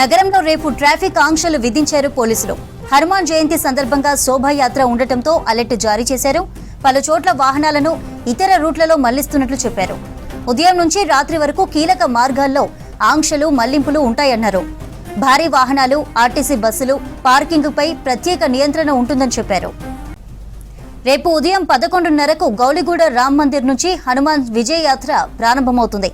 నగరంలో రేపు ట్రాఫిక్ ఆంక్షలు విధించారు పోలీసులు. హనుమాన్ జయంతి సందర్భంగా శోభాయాత్ర ఉండటంతో అలర్ట్ జారీ చేశారు. పలు చోట్ల వాహనాలను ఇతర రూట్లలో మళ్లిస్తున్నట్లు చెప్పారు. ఉదయం నుంచి రాత్రి వరకు కీలక మార్గాల్లో ఆంక్షలు మళ్లింపులు ఉంటాయన్నారు. భారీ వాహనాలు, ఆర్టీసీ బస్సులు పార్కింగ్పై ప్రత్యేక నియంత్రణ ఉంటుందని చెప్పారు. రేపు ఉదయం 11:30కు గౌలిగూడ రామ్ మందిర్ నుంచి హనుమాన్ విజయ యాత్ర ప్రారంభమవుతుంది.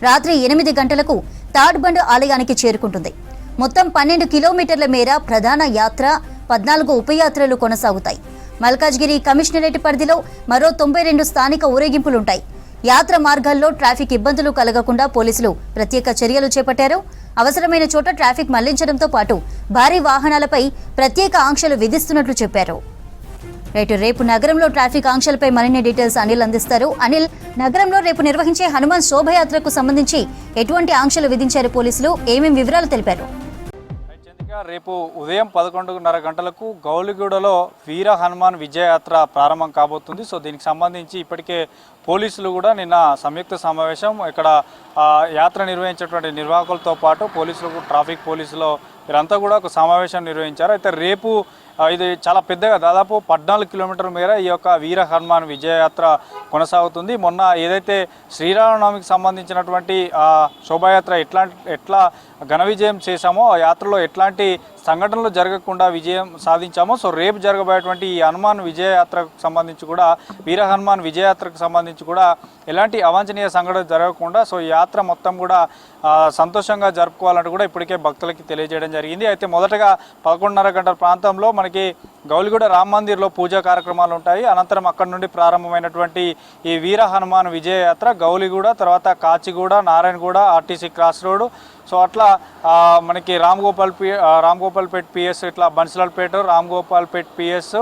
రాత్రి 8 గంటలకు తాడ్బండ్ ఆలయానికి చేరుకుంటుంది. మొత్తం 12 కిలోమీటర్ల మేర ప్రధాన యాత్ర, 14 ఉపయాత్రలు కొనసాగుతాయి. మల్కాజ్గిరి కమిషనరేట్ పరిధిలో మరో 92 స్థానిక ఊరేగింపులుంటాయి. యాత్ర మార్గాల్లో ట్రాఫిక్ ఇబ్బందులు కలగకుండా పోలీసులు ప్రత్యేక చర్యలు చేపట్టారు. అవసరమైన చోట ట్రాఫిక్ మళ్లించడంతో పాటు భారీ వాహనాలపై ప్రత్యేక ఆంక్షలు విధిస్తున్నట్లు చెప్పారు. రేపు నగరంలో ట్రాఫిక్ ఆంక్షలపై మరిన్ని డీటెయిల్స్ అనిల్ అందిస్తారు. అనిల్, నగరంలో రేపు నిర్వహించే హనుమాన్ శోభయాత్రకు సంబంధించి ఎటువంటి ఆంక్షలు విధించారు పోలీసులు? ఏమేమి వివరాలు తెలిపారు? రేపు ఉదయం 11:30 గంటలకు గౌలిగూడలో వీర హనుమాన్ విజయయాత్ర ప్రారంభం కాబోతుంది. సో దీనికి సంబంధించి ఇప్పటికే పోలీసులు కూడా నిన్న సంయుక్త సమావేశం ఇక్కడ యాత్ర నిర్వహించేటువంటి నిర్వాహకులతో పాటు పోలీసులు, ట్రాఫిక్ పోలీసులు వీరంతా కూడా ఒక సమావేశం నిర్వహించారు. అయితే రేపు ఇది చాలా పెద్దగా దాదాపు 14 కిలోమీటర్ల మేర ఈ యొక్క వీర హనుమాన్ విజయయాత్ర కొనసాగుతుంది. మొన్న ఏదైతే శ్రీరామనవమికి సంబంధించినటువంటి శోభాయాత్ర ఎట్లా ఘన విజయం చేశామో, ఆ యాత్రలో ఎట్లాంటి సంఘటనలు జరగకుండా విజయం సాధించామో, సో రేపు జరగబోయేటువంటి ఈ హనుమాన్ విజయయాత్రకు సంబంధించి కూడా, వీర హనుమాన్ విజయయాత్రకు సంబంధించి కూడా ఎలాంటి అవాంఛనీయ సంఘటనలు జరగకుండా సో ఈ యాత్ర మొత్తం కూడా సంతోషంగా జరుపుకోవాలంటూ కూడా ఇప్పటికే భక్తులకి తెలియజేయడం జరిగింది. అయితే మొదటగా 11:30 గంటల ప్రాంతంలో మనకి గౌలిగూడ రామ్ మందిర్లో పూజా కార్యక్రమాలు ఉంటాయి. అనంతరం అక్కడి నుండి ప్రారంభమైనటువంటి ఈ వీర హనుమాన్ విజయయాత్ర గౌలిగూడ, తర్వాత Kachiguda, Narayanguda, RTC cross road, so అట్లా మనకి రామ్గోపాల్పేట్ పిఎస్, ఇట్లా బన్సిలాల్పేట, రామ్గోపాల్పేట్ పిఎస్,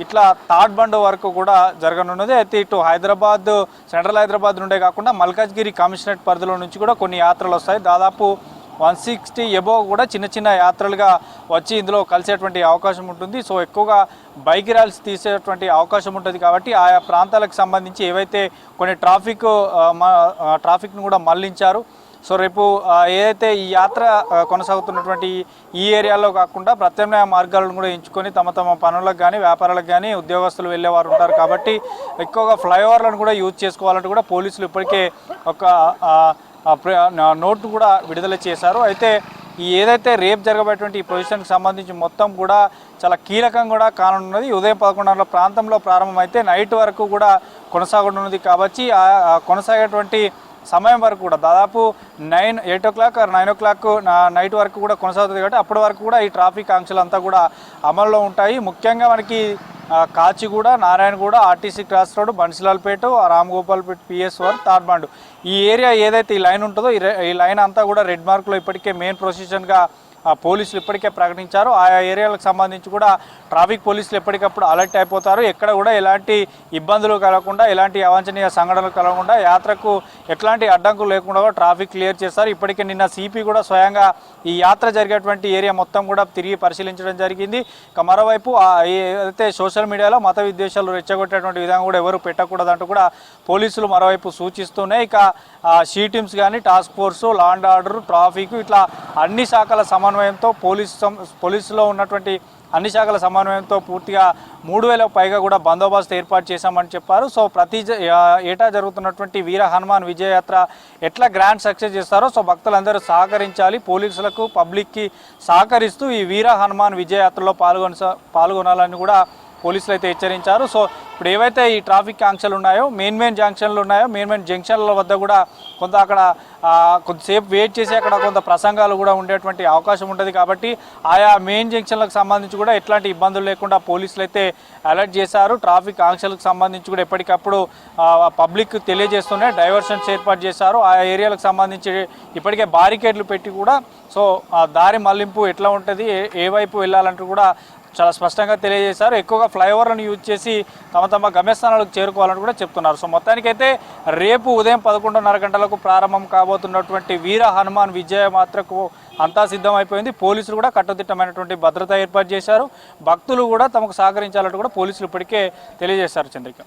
ఇట్లా తాడ్బండ్ వరకు కూడా జరగనున్నది. అయితే ఇటు హైదరాబాద్, సెంట్రల్ హైదరాబాద్ నుండే కాకుండా మల్కాజ్గిరి కమిషనరేట్ పరిధిలో నుంచి కూడా కొన్ని యాత్రలు వస్తాయి. దాదాపు 160 ఎబోవ్ కూడా చిన్న చిన్న యాత్రలుగా వచ్చి ఇందులో కలిసేటువంటి అవకాశం ఉంటుంది. సో ఎక్కువగా బైక్ ర్యాలీస్ తీసేటువంటి అవకాశం ఉంటుంది. కాబట్టి ఆయా ప్రాంతాలకు సంబంధించి ఏవైతే కొన్ని ట్రాఫిక్ను కూడా మళ్లించారు. సో రేపు ఏదైతే ఈ యాత్ర కొనసాగుతున్నటువంటి ఈ ఏరియాలో కాకుండా ప్రత్యామ్నాయ మార్గాలను కూడా ఎంచుకొని తమ పనులకు కానీ, వ్యాపారాలకు కానీ ఉద్యోగస్తులు వెళ్ళేవారు ఉంటారు. కాబట్టి ఎక్కువగా ఫ్లైఓవర్లను కూడా యూజ్ చేసుకోవాలంటూ కూడా పోలీసులు ఇప్పటికే ఒక నోట్ను కూడా విడుదల చేశారు. అయితే ఏదైతే రేపు జరగబోయేటువంటి ఈ పొజిషన్కి సంబంధించి మొత్తం కూడా చాలా కీలకంగా కూడా కానున్నది. ఉదయం 11:00 ప్రాంతంలో ప్రారంభమైతే నైట్ వరకు కూడా కొనసాగనున్నది. కాబట్టి కొనసాగేటువంటి సమయం వరకు కూడా దాదాపు 8 o'clock or 9 o'clock నైట్ వరకు కూడా కొనసాగుతుంది. కాబట్టి అప్పటి వరకు కూడా ఈ ట్రాఫిక్ ఆంక్షలు అంతా కూడా అమల్లో ఉంటాయి. ముఖ్యంగా మనకి Kachiguda, Narayanguda, RTC cross road, Bansilalpet, Ramgopalpet PS వరకు తాడ్బండ్ ఈ ఏరియా ఏదైతే ఈ లైన్ ఉంటుందో ఈ లైన్ అంతా కూడా రెడ్ మార్క్లో ఇప్పటికే మెయిన్ ప్రొసిషన్గా పోలీసులు ఇప్పటికే ప్రకటించారు. ఆయా ఏరియాలకు సంబంధించి కూడా ట్రాఫిక్ పోలీసులు ఎప్పటికప్పుడు అలర్ట్ అయిపోతారు. ఎక్కడ కూడా ఎలాంటి ఇబ్బందులు కలగకుండా, ఎలాంటి అవాంఛనీయ సంఘటనలు కలగకుండా, యాత్రకు ఎట్లాంటి అడ్డంకులు లేకుండా ట్రాఫిక్ క్లియర్ చేస్తారు. ఇప్పటికే నిన్న సిపి కూడా స్వయంగా ఈ యాత్ర జరిగేటువంటి ఏరియా మొత్తం కూడా తిరిగి పరిశీలించడం జరిగింది. ఇక మరోవైపు ఏదైతే సోషల్ మీడియాలో మత విద్వేషాలు రెచ్చగొట్టేటువంటి విధంగా కూడా ఎవరు పెట్టకూడదంటూ కూడా పోలీసులు మరోవైపు సూచిస్తున్నాయి. ఇక షీ టీమ్స్ కానీ, task force, law and order, traffic, ఇట్లా అన్ని శాఖల సమన్వయంతో పోలీసులో ఉన్నటువంటి అన్ని శాఖల సమన్వయంతో పూర్తిగా 3000 పైగా కూడా బందోబస్తు ఏర్పాటు చేశామని చెప్పారు. సో ప్రతి ఏటా జరుగుతున్నటువంటి వీర హనుమాన్ విజయయాత్ర ఎట్లా గ్రాండ్ సక్సెస్ చేస్తారో సో భక్తులందరూ సహకరించాలి, పోలీసులకు, పబ్లిక్కి సహకరిస్తూ ఈ వీర హనుమాన్ విజయయాత్రలో పాల్గొనాలని కూడా పోలీసులు అయితే హెచ్చరించారు. సో ఇప్పుడు ఏవైతే ఈ ట్రాఫిక్ ఆంక్షలు ఉన్నాయో, మెయిన్ జంక్షన్లు ఉన్నాయో, మెయిన్ జంక్షన్ల వద్ద కూడా కొంత అక్కడ కొద్దిసేపు వెయిట్ చేసి అక్కడ కొంత ప్రసంగాలు కూడా ఉండేటువంటి అవకాశం ఉంటుంది. కాబట్టి ఆయా మెయిన్ జంక్షన్లకు సంబంధించి కూడా ఎట్లాంటి ఇబ్బందులు లేకుండా పోలీసులు అయితే అలర్ట్ చేశారు. ట్రాఫిక్ ఆంక్షలకు సంబంధించి కూడా ఎప్పటికప్పుడు పబ్లిక్ తెలియజేస్తూనే డైవర్షన్స్ ఏర్పాటు చేశారు. ఆయా ఏరియాలకు సంబంధించి ఇప్పటికే బారికేడ్లు పెట్టి కూడా సో దారి మళ్లింపు ఎట్లా ఉంటుంది, ఏ వైపు వెళ్ళాలంటూ కూడా చాలా స్పష్టంగా తెలియజేశారు. ఎక్కువగా ఫ్లైఓవర్లను యూజ్ చేసి తమ గమ్యస్థానాలకు చేరుకోవాలని కూడా చెప్తున్నారు. సో మొత్తానికైతే రేపు ఉదయం 11:30 గంటలకు ప్రారంభం కాబోతున్నటువంటి వీర హనుమాన్ విజయయాత్రకు అంతా సిద్ధమైపోయింది. పోలీసులు కూడా కట్టుదిట్టమైనటువంటి భద్రత ఏర్పాటు చేశారు. భక్తులు కూడా తమకు సహకరించాలంటూ కూడా పోలీసులు ఇప్పటికే తెలియజేశారు. చంద్రిక.